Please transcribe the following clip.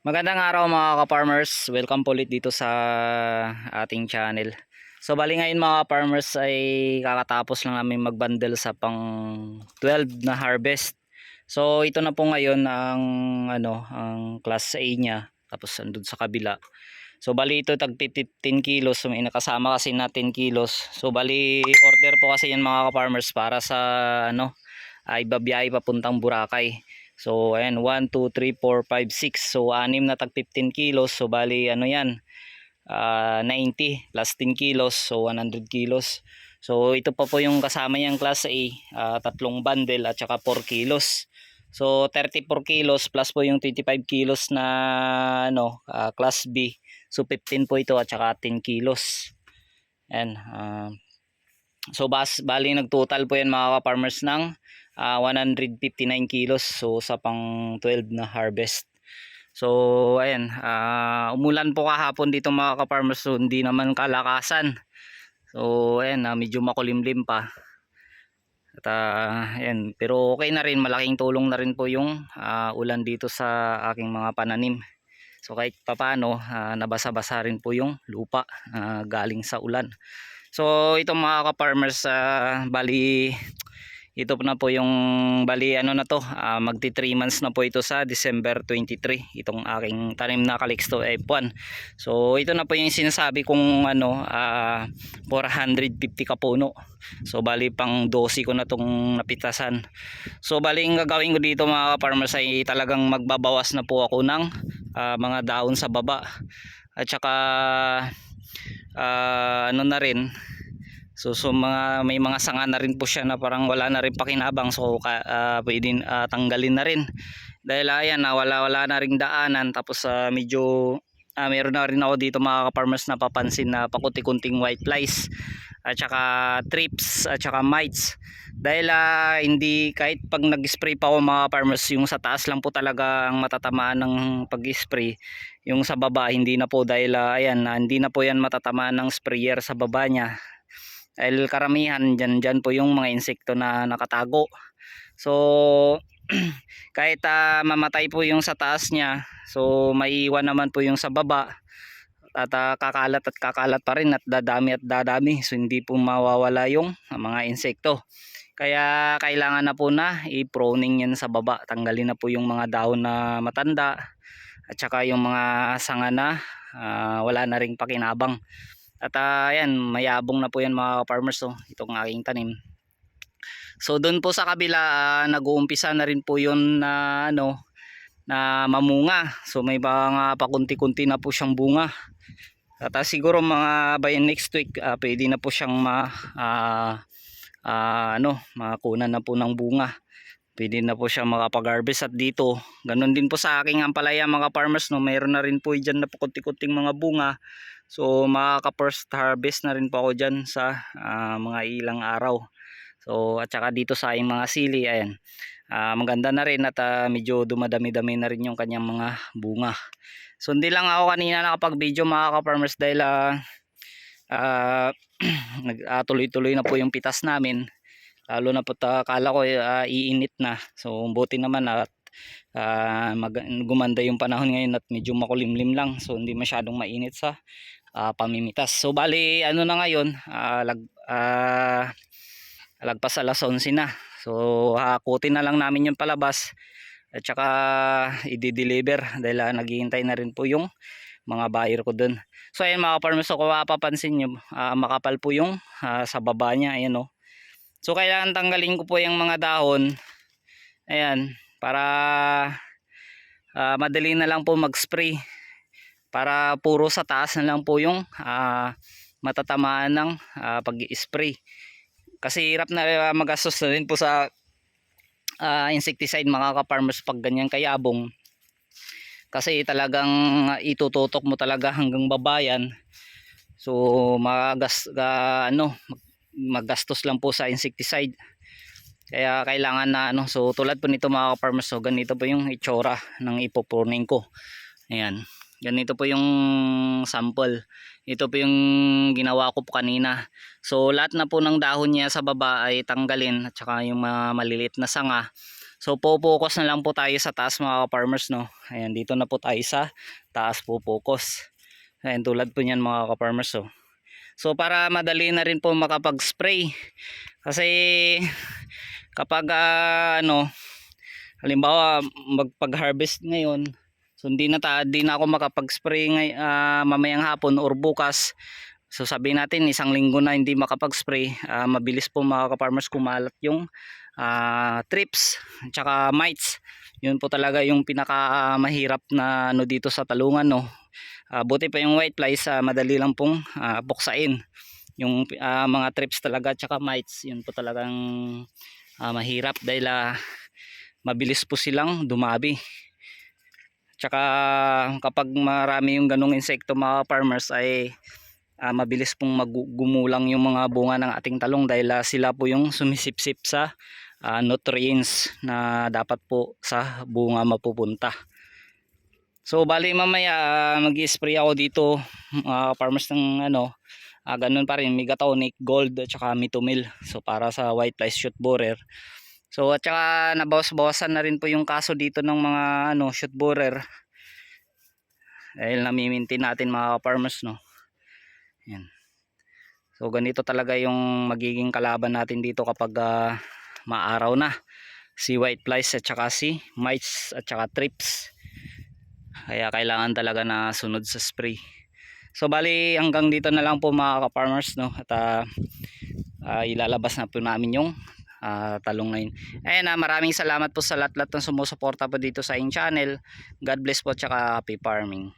Magandang araw mga ka-farmers. Welcome po ulit dito sa ating channel. So bali ngayon mga ka-farmers ay kakatapos lang namin mag-bundle sa pang 12 na harvest. So ito na po ngayon ang class A niya. Tapos andun sa kabila. So bali ito tag 15 kilos. So may nakasama kasi na 10 kilos. So bali order po kasi yan mga ka-farmers para sa ay babiyahe papuntang Boracay. So ayan 1, 2, 3, 4, 5, 6. So 6 na tag 15 kilos. So bali ano yan 90 plus 10 kilos. So 100 kilos. So ito pa po yung kasama niyang class A, tatlong bundle at saka 4 kilos. So 34 kilos plus po yung 25 kilos na class B. So 15 po ito at saka 10 kilos. Ayan. So bali nagtotal po yan mga ka-farmers ng 159 kilos. So sa pang 12 na harvest. So ayan, umulan po kahapon dito mga ka-farmers. So hindi naman kalakasan. So ayan, medyo makulimlim pa. At ayan, pero okay na rin, malaking tulong na rin po yung ulan dito sa aking mga pananim. So kahit papano nabasa-basa rin po yung lupa galing sa ulan. So ito mga ka-farmers, bali ito na po yung bali magti 3 months na po ito sa December 23 itong aking tanim na Calixto F1. So ito na po yung sinasabi kong 450 kapuno. So bali pang 12 ko na tong napitasan. So bali ang gagawin ko dito mga ka-farmers ay talagang magbabawas na po ako ng mga daon sa baba. At saka na rin. So may mga sanga na rin po siya na parang wala na rin pakinabang. So pwedeng tanggalin na rin. Dahil ayan wala na ring daanan. Tapos medyo meron na rin ako dito mga ka-farmers na papansin na pakunti-kunting white flies at saka trips at saka mites. Dahil hindi, kahit pag nag-spray pa ako mga farmers, yung sa taas lang po talaga ang matatamaan ng pag-spray. Yung sa baba hindi na po, dahil hindi na po yan matatamaan ng sprayer sa baba niya. Dahil karamihan dyan po yung mga insekto na nakatago. So kahit mamatay po yung sa taas niya, so maiiwan naman po yung sa baba. At kakalat pa rin at dadami. So hindi po mawawala yung mga insekto. Kaya kailangan na po na i-pruning yan sa baba. Tanggalin na po yung mga dahon na matanda at saka yung mga sanga na wala na ring pakinabang. At ayan, mayabong na po yan mga farmers. So itong aking tanim. So doon po sa kabila nag-uumpisa na rin po yun na na mamunga. So may mga pakunti-kunti na po siyang bunga. At siguro mga by next week pwede na po siyang makunan na po ng bunga. Pwede na po siya makapag-harvest. At dito, ganun din po sa aking ampalaya mga farmers, mayroon na rin po dyan na pakunti-kunting mga bunga. So makaka-first harvest na rin po ako dyan sa mga ilang araw. So at saka dito sa aking mga sili, ayan, maganda na rin at medyo dumadami-dami na rin yung kanyang mga bunga. So hindi lang ako kanina nakapag-video mga ka-farmers dahil tuloy-tuloy na po yung pitas namin. Lalo na po akala ko iinit na. So buti naman at gumanda yung panahon ngayon at medyo makulimlim lang. So hindi masyadong mainit sa pamimitas. So bali na ngayon, lagpas alas 11 na. So hakutin na lang namin yung palabas at saka i-deliver dahil naghihintay na rin po yung mga buyer ko dun. So ayan mga farmers, so kung mapapansin nyo, makapal po yung sa baba niya. Ayan o. So kailangan tanggalin ko po yung mga dahon. Ayan, para madali na lang po mag-spray. Para puro sa taas na lang po yung matatamaan ng pag-i-spray. Kasi hirap na magastos na rin po sa insecticide mga ka-farmers pag ganyan kayabong. Kasi talagang itututok mo talaga hanggang babayan. So magastos lang po sa insecticide. Kaya kailangan na so tulad po nito mga ka-farmers, so ganito po yung itsura ng ipopruning ko. Ayan. Ganito po yung sample. Ito po yung ginawa ko po kanina. So lahat na po ng dahon niya sa baba ay tanggalin at saka yung mga maliliit na sanga. So po-focus na lang po tayo sa taas mga ka-farmers, no. Ayan, dito na po tayo sa taas po focus. Ayan, tulad po niyan mga ka-farmers, oh. So para madali na rin po makapag-spray. Kasi kapag halimbawa magpag-harvest ngayon, so di na ako makapag-spray mamayang hapon or bukas. So sabihin natin isang linggo na hindi makapag-spray, mabilis po mga ka-farmers kumalat yung trips tsaka mites. Yun po talaga yung pinaka mahirap na dito sa talungan, no. Buti pa yung white flies, madali lang pong buksain. Yung mga trips talaga tsaka mites, yun po talagang mahirap dahil mabilis po silang dumabi. Tsaka kapag marami yung ganong insekto mga farmers ay mabilis pong gumulang yung mga bunga ng ating talong dahil sila po yung sumisipsip sa nutrients na dapat po sa bunga mapupunta. So bali mamaya mag-i-spray ako dito mga farmers ng ganun pa rin, Megatonic Gold at saka Mitomil. So para sa white flies shoot borer. So at saka nabawas-bawasan na rin po yung kaso dito ng mga shoot borer. Dahil nami-maintain natin mga farmers, no. Yan. So ganito talaga yung magiging kalaban natin dito kapag maaraw na. Si white flies at saka si mites at saka trips. Kaya kailangan talaga na sunod sa spray. So bali hanggang dito na lang po mga ka-farmers, no. At ilalabas na po namin yung talong na yun. Ayan, maraming salamat po sa lahat ng sumusuporta po dito sa aking channel. God bless po at saka happy farming.